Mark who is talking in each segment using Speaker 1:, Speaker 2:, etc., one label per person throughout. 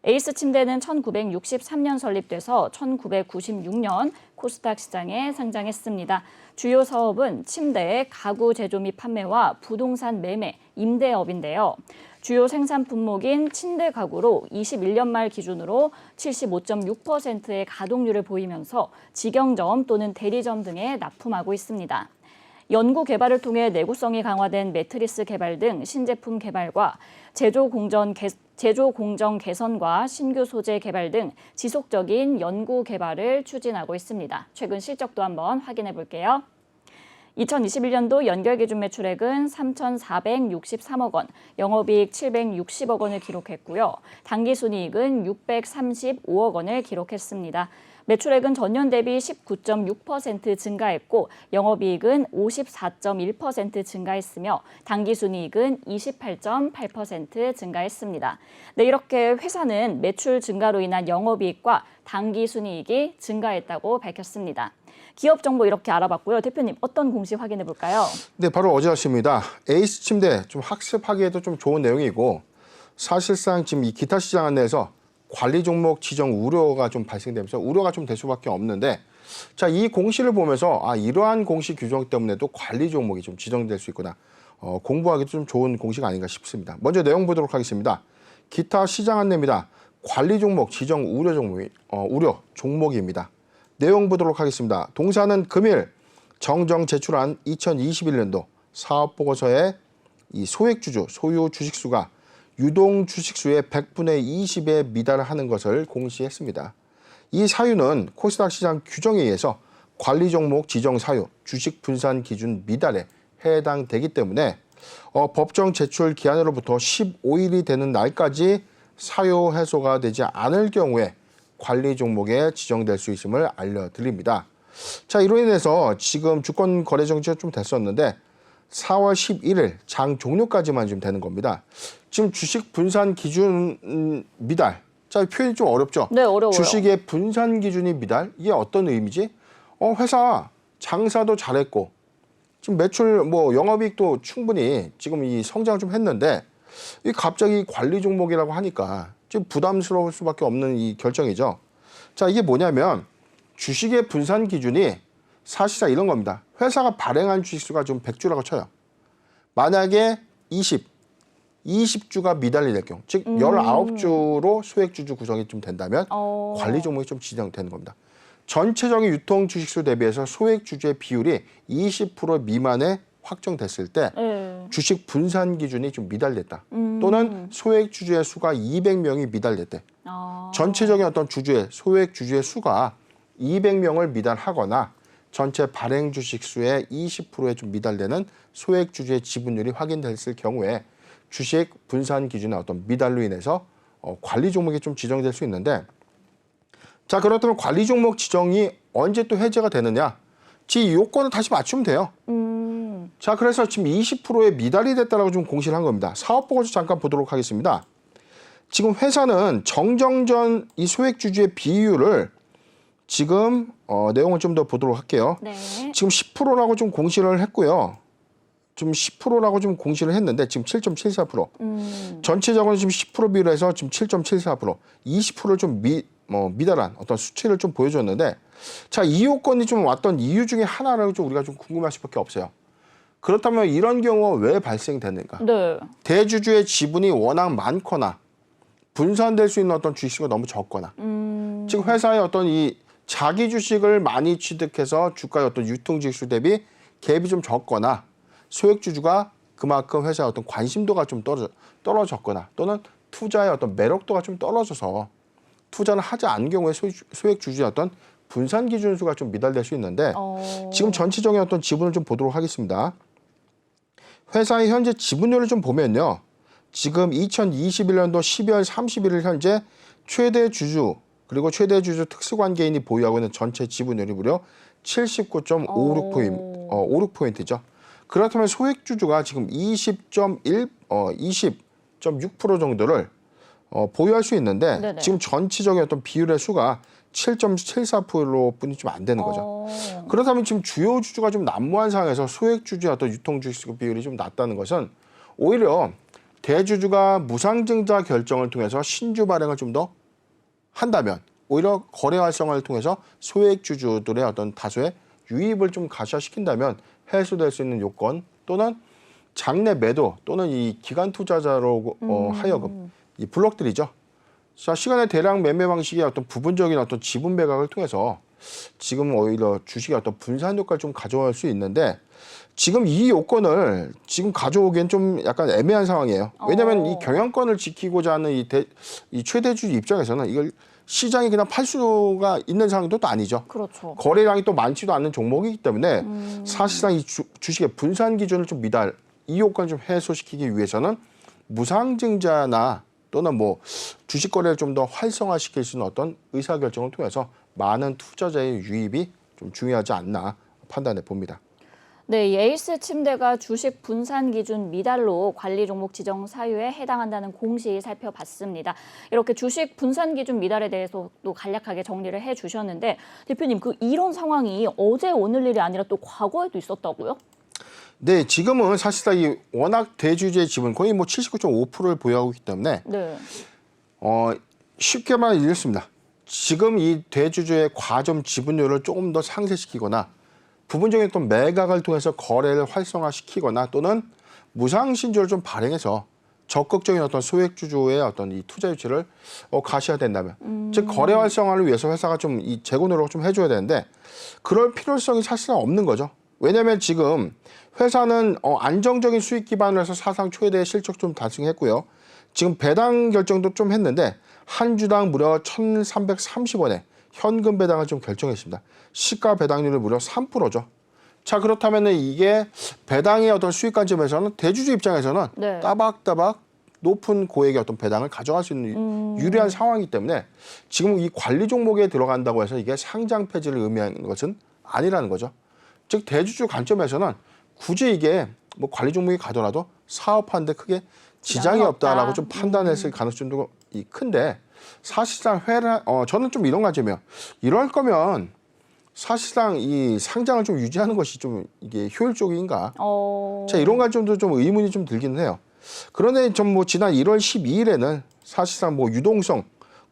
Speaker 1: 에이스 침대는 1963년 설립돼서 1996년 코스닥 시장에 상장했습니다. 주요 사업은 침대, 가구 제조 및 판매와 부동산 매매, 임대업인데요. 주요 생산 품목인 침대 가구로 21년 말 기준으로 75.6%의 가동률을 보이면서 직영점 또는 대리점 등에 납품하고 있습니다. 연구 개발을 통해 내구성이 강화된 매트리스 개발 등 신제품 개발과 제조 공정 개선과 신규 소재 개발 등 지속적인 연구 개발을 추진하고 있습니다. 최근 실적도 한번 확인해 볼게요. 2021년도 연결기준 매출액은 3,463억 원, 영업이익 760억 원을 기록했고요. 당기순이익은 635억 원을 기록했습니다. 매출액은 전년 대비 19.6% 증가했고 영업이익은 54.1% 증가했으며 당기순이익은 28.8% 증가했습니다. 네, 이렇게 회사는 매출 증가로 인한 영업이익과 당기순이익이 증가했다고 밝혔습니다. 기업 정보 이렇게 알아봤고요. 대표님 어떤 공시 확인해 볼까요?
Speaker 2: 네, 바로 어제였습니다. 에이스 침대 좀 학습하기에도 좀 좋은 내용이고 사실상 지금 이 기타 시장 안내에서 관리 종목 지정 우려가 좀 발생되면서 우려가 좀 될 수밖에 없는데 자, 이 공시를 보면서 이러한 공시 규정 때문에도 관리 종목이 좀 지정될 수 있구나. 공부하기도 좀 좋은 공시가 아닌가 싶습니다. 먼저 내용 보도록 하겠습니다. 기타 시장 안내입니다. 관리 종목 지정 우려 종목입니다. 내용 보도록 하겠습니다. 동사는 금일 정정 제출한 2021년도 사업보고서에 이 소액주주 소유 주식수가 유동 주식수의 100분의 20에 미달하는 것을 공시했습니다. 이 사유는 코스닥 시장 규정에 의해서 관리 종목 지정 사유, 주식 분산 기준 미달에 해당되기 때문에 법정 제출 기한으로부터 15일이 되는 날까지 사유 해소가 되지 않을 경우에 관리 종목에 지정될 수 있음을 알려드립니다. 자, 이로 인해서 지금 주권 거래 정지가 좀 됐었는데 4월 11일 장 종료까지만 좀 되는 겁니다. 지금 주식 분산 기준 미달. 자, 표현이 좀 어렵죠?
Speaker 1: 네, 어려워요.
Speaker 2: 주식의 분산 기준이 미달? 이게 어떤 의미지? 회사 장사도 잘했고 지금 매출 영업이익도 충분히 지금 이 성장을 좀 했는데 이 갑자기 관리 종목이라고 하니까 좀 부담스러울 수밖에 없는 이 결정이죠. 자, 이게 뭐냐면 주식의 분산 기준이 사실상 이런 겁니다. 회사가 발행한 주식수가 좀 100주라고 쳐요. 만약에 20주가 미달이 될 경우, 즉 19주로 소액주주 구성이 좀 된다면 관리 종목이 좀 지정되는 겁니다. 전체적인 유통 주식수 대비해서 소액주주의 비율이 20% 미만에 확정됐을 때 주식 분산 기준이 좀 미달됐다. 또는 소액 주주의 수가 200명이 미달됐대. 전체적인 어떤 주주의 소액 주주의 수가 200명을 미달하거나 전체 발행 주식 수의 20%에 좀 미달되는 소액 주주의 지분율이 확인됐을 경우에 주식 분산 기준의 어떤 미달로 인해서 관리 종목이 좀 지정될 수 있는데 자, 그렇다면 관리 종목 지정이 언제 또 해제가 되느냐? 지 요건을 다시 맞추면 돼요. 자, 그래서 지금 20%에 미달이 됐다라고 좀 공시를 한 겁니다. 사업보고서 잠깐 보도록 하겠습니다. 지금 회사는 정정 전 이 소액주주의 비율을 지금 내용을 좀 더 보도록 할게요.
Speaker 1: 네.
Speaker 2: 지금 10%라고 좀 공시를 했고요. 좀 10%라고 좀 공시를 했는데 지금 7.74%. 전체적으로 지금 10% 비율로 해서 지금 7.74%. 20%를 좀 미달한 어떤 수치를 좀 보여줬는데 자, 이 요건이 좀 왔던 이유 중에 하나라고 좀 우리가 좀 궁금할 수밖에 없어요. 그렇다면 이런 경우가 왜 발생되는가?
Speaker 1: 네.
Speaker 2: 대주주의 지분이 워낙 많거나 분산될 수 있는 어떤 주식수가 너무 적거나 즉 회사의 어떤 이 자기 주식을 많이 취득해서 주가의 어떤 유통 주식수 대비 갭이 좀 적거나 소액주주가 그만큼 회사의 어떤 관심도가 좀 떨어졌거나 또는 투자의 어떤 매력도가 좀 떨어져서 투자를 하지 않은 경우에 소액주주의 어떤 분산 기준수가 좀 미달될 수 있는데 지금 전체적인 어떤 지분을 좀 보도록 하겠습니다. 회사의 현재 지분율을 좀 보면요. 지금 2021년도 12월 31일 현재 최대 주주 그리고 최대 주주 특수관계인이 보유하고 있는 전체 지분율이 무려 79.56%죠. 그렇다면 소액주주가 지금 20.6% 정도를 보유할 수 있는데
Speaker 1: 네네.
Speaker 2: 지금 전체적인 어떤 비율의 수가 7.74%뿐이 좀 안 되는 거죠. 그렇다면 지금 주요 주주가 좀 난무한 상황에서 소액 주주의 어떤 유통 주식 비율이 좀 낮다는 것은 오히려 대주주가 무상증자 결정을 통해서 신주 발행을 좀 더 한다면 오히려 거래 활성화를 통해서 소액 주주들의 어떤 다수의 유입을 좀 가시화시킨다면 해소될 수 있는 요건 또는 장내 매도 또는 이 기관 투자자로 하여금 이 블록들이죠. 자, 시간의 대량 매매 방식의 어떤 부분적인 어떤 지분 매각을 통해서 지금 오히려 주식의 어떤 분산 효과를 좀 가져올 수 있는데 지금 이 요건을 지금 가져오기엔 좀 약간 애매한 상황이에요. 왜냐하면 이 경영권을 지키고자 하는 이 최대주주 입장에서는 이걸 시장이 그냥 팔 수가 있는 상황도 또 아니죠.
Speaker 1: 그렇죠.
Speaker 2: 거래량이 또 많지도 않은 종목이기 때문에 사실상 이 주식의 분산 기준을 좀 이 요건을 좀 해소시키기 위해서는 무상증자나 또는 뭐 주식 거래를 좀 더 활성화시킬 수 있는 어떤 의사결정을 통해서 많은 투자자의 유입이 좀 중요하지 않나 판단해 봅니다.
Speaker 1: 네, 이 에이스 침대가 주식 분산 기준 미달로 관리 종목 지정 사유에 해당한다는 공시 살펴봤습니다. 이렇게 주식 분산 기준 미달에 대해서도 간략하게 정리를 해주셨는데 대표님, 이런 상황이 어제 오늘 일이 아니라 또 과거에도 있었다고요?
Speaker 2: 네, 지금은 사실상 이 워낙 대주주의 지분 거의 뭐 79.5%를 보유하고 있기 때문에
Speaker 1: 네.
Speaker 2: 쉽게 말하면 이렇습니다. 지금 이 대주주의 과점 지분율을 조금 더 상쇄시키거나 부분적인 또 매각을 통해서 거래를 활성화시키거나 또는 무상신주를 좀 발행해서 적극적인 어떤 소액주주의 어떤 이 투자 유치를 가시화된다면, 즉 거래 활성화를 위해서 회사가 좀 이 재고 노력을 좀 해줘야 되는데 그럴 필요성이 사실은 없는 거죠. 왜냐하면 지금 회사는 안정적인 수익 기반으로 해서 사상 최대 실적 좀 달성했고요. 지금 배당 결정도 좀 했는데 한 주당 무려 1,330원에 현금 배당을 좀 결정했습니다. 시가 배당률이 무려 3%죠. 자, 그렇다면 이게 배당의 어떤 수익 관점에서는 대주주 입장에서는
Speaker 1: 네.
Speaker 2: 따박따박 높은 고액의 어떤 배당을 가져갈 수 있는 유리한 상황이기 때문에 지금 이 관리 종목에 들어간다고 해서 이게 상장 폐지를 의미하는 것은 아니라는 거죠. 즉 대주주 관점에서는 굳이 이게 뭐 관리 종목이 가더라도 사업하는데 크게 지장이 없다라고 좀 판단했을 가능성도 큰데 사실상 저는 좀 이런 관점이에요. 이럴 거면 사실상 이 상장을 좀 유지하는 것이 좀 이게 효율적인가? 자, 이런 관점도 좀 의문이 좀 들기는 해요. 그런데 좀 뭐 지난 1월 12일에는 사실상 뭐 유동성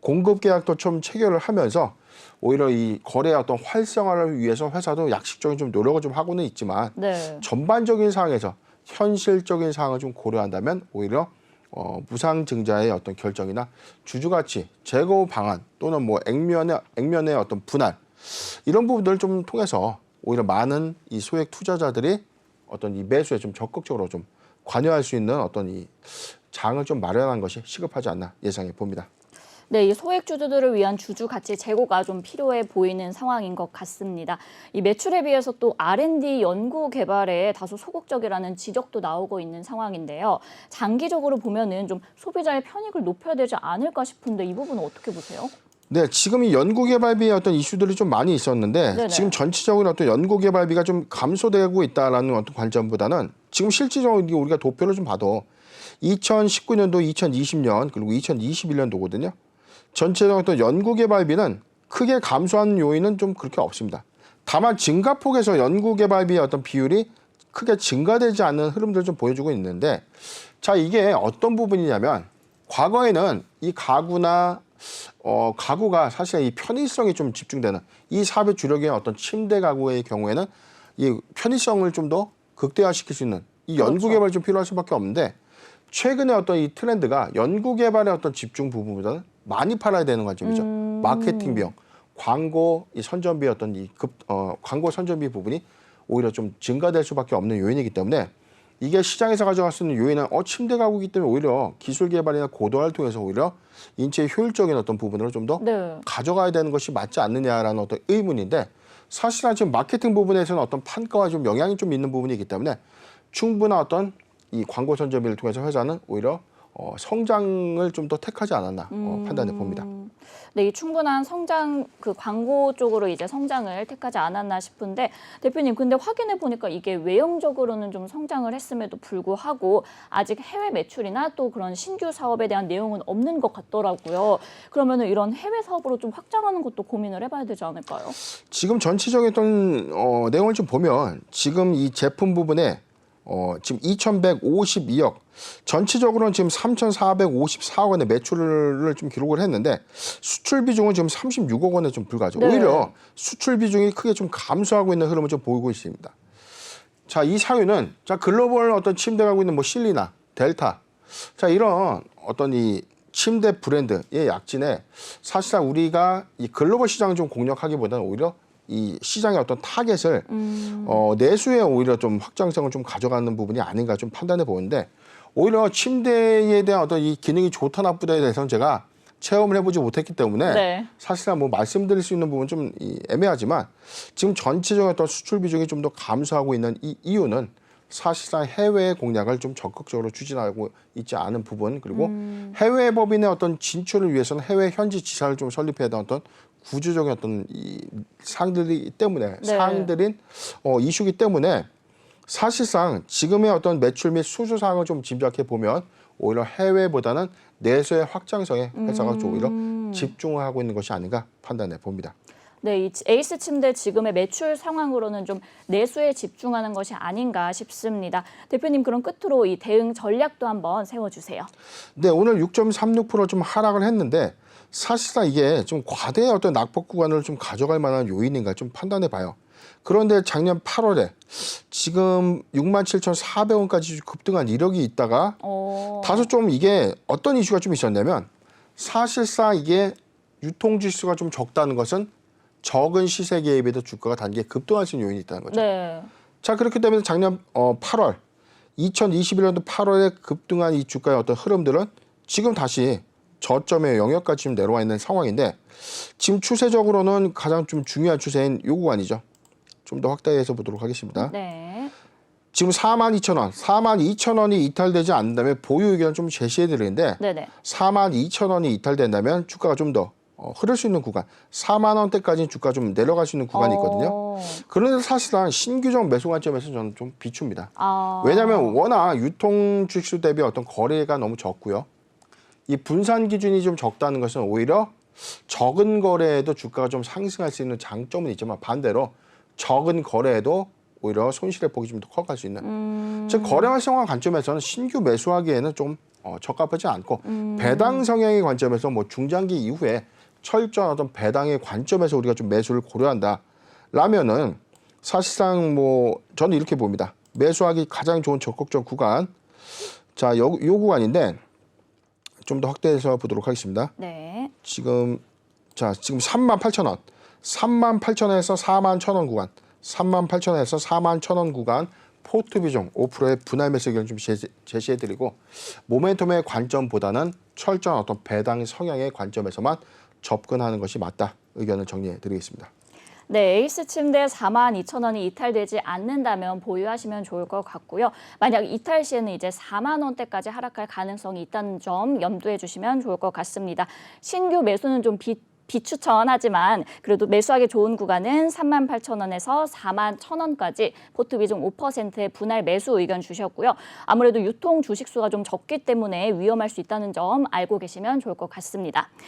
Speaker 2: 공급 계약도 좀 체결을 하면서 오히려 이 거래의 어떤 활성화를 위해서 회사도 약식적인 좀 노력을 좀 하고는 있지만
Speaker 1: 네.
Speaker 2: 전반적인 상황에서 현실적인 상황을 좀 고려한다면 오히려 무상증자의 어떤 결정이나 주주가치 제고 방안 또는 뭐 액면의 어떤 분할 이런 부분들을 좀 통해서 오히려 많은 이 소액 투자자들이 어떤 이 매수에 좀 적극적으로 좀 관여할 수 있는 어떤 이 장을 좀 마련한 것이 시급하지 않나 예상해 봅니다.
Speaker 1: 네, 이 소액 주주들을 위한 주주 가치 제고가 좀 필요해 보이는 상황인 것 같습니다. 이 매출에 비해서 또 R&D 연구 개발에 다소 소극적이라는 지적도 나오고 있는 상황인데요. 장기적으로 보면은 좀 소비자의 편익을 높여야 되지 않을까 싶은데 이 부분은 어떻게 보세요?
Speaker 2: 네, 지금 이 연구개발비의 어떤 이슈들이 좀 많이 있었는데
Speaker 1: 네네.
Speaker 2: 지금 전체적으로 어떤 연구개발비가 좀 감소되고 있다라는 어떤 관점보다는 지금 실질적으로 우리가 도표를 좀 봐도 2019년도, 2020년 그리고 2021년도거든요. 전체적으로 어떤 연구개발비는 크게 감소한 요인은 좀 그렇게 없습니다. 다만 증가폭에서 연구개발비의 어떤 비율이 크게 증가되지 않는 흐름들을 좀 보여주고 있는데 자, 이게 어떤 부분이냐면 과거에는 이 가구가 사실 이 편의성이 좀 집중되는 이 사업의 주력의 어떤 침대 가구의 경우에는 이 편의성을 좀 더 극대화시킬 수 있는 이 연구개발이 좀 필요할 수밖에 없는데 최근에 어떤 이 트렌드가 연구개발의 어떤 집중 부분보다는 많이 팔아야 되는 관점이죠. 마케팅 비용, 광고 이 선전비 어떤 광고 선전비 부분이 오히려 좀 증가될 수밖에 없는 요인이기 때문에 이게 시장에서 가져갈 수 있는 요인은 침대 가구이기 때문에 오히려 기술 개발이나 고도화를 통해서 오히려 인체의 효율적인 어떤 부분으로 좀 더
Speaker 1: 네.
Speaker 2: 가져가야 되는 것이 맞지 않느냐라는 어떤 의문인데 사실은 지금 마케팅 부분에서는 어떤 판가와 좀 영향이 좀 있는 부분이기 때문에 충분한 어떤 이 광고 선전비를 통해서 회사는 오히려 성장을 좀 더 택하지 않았나 판단해 봅니다.
Speaker 1: 네, 이 충분한 성장 광고 쪽으로 이제 성장을 택하지 않았나 싶은데 대표님, 근데 확인해 보니까 이게 외형적으로는 좀 성장을 했음에도 불구하고 아직 해외 매출이나 또 그런 신규 사업에 대한 내용은 없는 것 같더라고요. 그러면은 이런 해외 사업으로 좀 확장하는 것도 고민을 해봐야 되지 않을까요?
Speaker 2: 지금 전체적인 어떤 내용을 좀 보면 지금 이 제품 부분에 지금 2,152억, 전체적으로는 지금 3,454억 원의 매출을 좀 기록을 했는데 수출 비중은 지금 36억 원에 좀 불과하죠.
Speaker 1: 네.
Speaker 2: 오히려 수출 비중이 크게 좀 감소하고 있는 흐름을 좀 보이고 있습니다. 자, 이 사유는 자 글로벌 어떤 침대가고 있는 뭐 실리나 델타, 자 이런 어떤 이 침대 브랜드의 약진에 사실상 우리가 이 글로벌 시장을 좀 공략하기보다는 오히려 이 시장의 어떤 타겟을 내수에 오히려 좀 확장성을 좀 가져가는 부분이 아닌가 좀 판단해 보는데 오히려 침대에 대한 어떤 이 기능이 좋다 나쁘다에 대해서는 제가 체험을 해보지 못했기 때문에
Speaker 1: 네.
Speaker 2: 사실상 뭐 말씀드릴 수 있는 부분 좀 애매하지만 지금 전체적인 어떤 수출 비중이 좀 더 감소하고 있는 이 이유는 사실상 해외 공략을 좀 적극적으로 추진하고 있지 않은 부분 그리고 해외 법인의 어떤 진출을 위해서는 해외 현지 지사를 좀 설립해야 되는 어떤 구조적인 어떤 이 사항들이 때문에
Speaker 1: 네.
Speaker 2: 사항들인 이슈기 때문에 사실상 지금의 어떤 매출 및 수주 사항을 좀 짐작해 보면 오히려 해외보다는 내수의 확장성에 회사가 좀 오히려 집중을 하고 있는 것이 아닌가 판단해 봅니다.
Speaker 1: 네, 이 에이스 침대 지금의 매출 상황으로는 좀 내수에 집중하는 것이 아닌가 싶습니다. 대표님 그럼 끝으로 이 대응 전략도 한번 세워주세요.
Speaker 2: 네, 오늘 6.36% 좀 하락을 했는데 사실상 이게 좀 과대의 어떤 낙폭 구간을 좀 가져갈 만한 요인인가 좀 판단해 봐요. 그런데 작년 8월에 지금 67,400원까지 급등한 이력이 있다가 다소 좀 이게 어떤 이슈가 좀 있었냐면 사실상 이게 유통지수가 좀 적다는 것은 적은 시세 개입에도 주가가 단기에 급등할 수 있는 요인이 있다는 거죠.
Speaker 1: 네.
Speaker 2: 자, 그렇기 때문에 작년 8월 2021년도 8월에 급등한 이 주가의 어떤 흐름들은 지금 다시 저점의 영역까지 지금 내려와 있는 상황인데 지금 추세적으로는 가장 좀 중요한 추세인 요 구간이죠. 좀 더 확대해서 보도록 하겠습니다.
Speaker 1: 네.
Speaker 2: 지금 42,000원, 42,000원이 이탈되지 않는다면 보유 의견을 좀 제시해 드리는데
Speaker 1: 네네.
Speaker 2: 42,000원이 이탈된다면 주가가 좀 더 흐를 수 있는 구간, 4만 원대까지 주가 좀 내려갈 수 있는 구간이 있거든요. 그런데 사실상 신규적 매수 관점에서 저는 좀 비춥니다. 왜냐하면 워낙 유통 주식수 대비 어떤 거래가 너무 적고요. 이 분산 기준이 좀 적다는 것은 오히려 적은 거래에도 주가가 좀 상승할 수 있는 장점은 있지만 반대로 적은 거래에도 오히려 손실의 폭이 좀 더 커갈 수 있는. 즉 거래 활성화 관점에서는 신규 매수하기에는 좀 적합하지 않고 배당 성향의 관점에서 뭐 중장기 이후에 철저한 어떤 배당의 관점에서 우리가 좀 매수를 고려한다라면은 사실상 뭐 저는 이렇게 봅니다. 매수하기 가장 좋은 적극적 구간. 자, 요 구간인데 좀 더 확대해서 보도록 하겠습니다.
Speaker 1: 네.
Speaker 2: 지금 38,000원, 38,000원에서 41,000원 구간, 38,000원에서 41,000원 구간 포트 비중 5%의 분할 매수 의견을 좀 제시해드리고 모멘텀의 관점보다는 철저한 어떤 배당 성향의 관점에서만 접근하는 것이 맞다 의견을 정리해드리겠습니다.
Speaker 1: 네, 에이스 침대 42,000원이 이탈되지 않는다면 보유하시면 좋을 것 같고요. 만약 이탈 시에는 이제 4만 원대까지 하락할 가능성이 있다는 점 염두해 주시면 좋을 것 같습니다. 신규 매수는 좀 비추천하지만 그래도 매수하기 좋은 구간은 38,000원에서 41,000원까지 포트 비중 5%의 분할 매수 의견 주셨고요. 아무래도 유통 주식수가 좀 적기 때문에 위험할 수 있다는 점 알고 계시면 좋을 것 같습니다.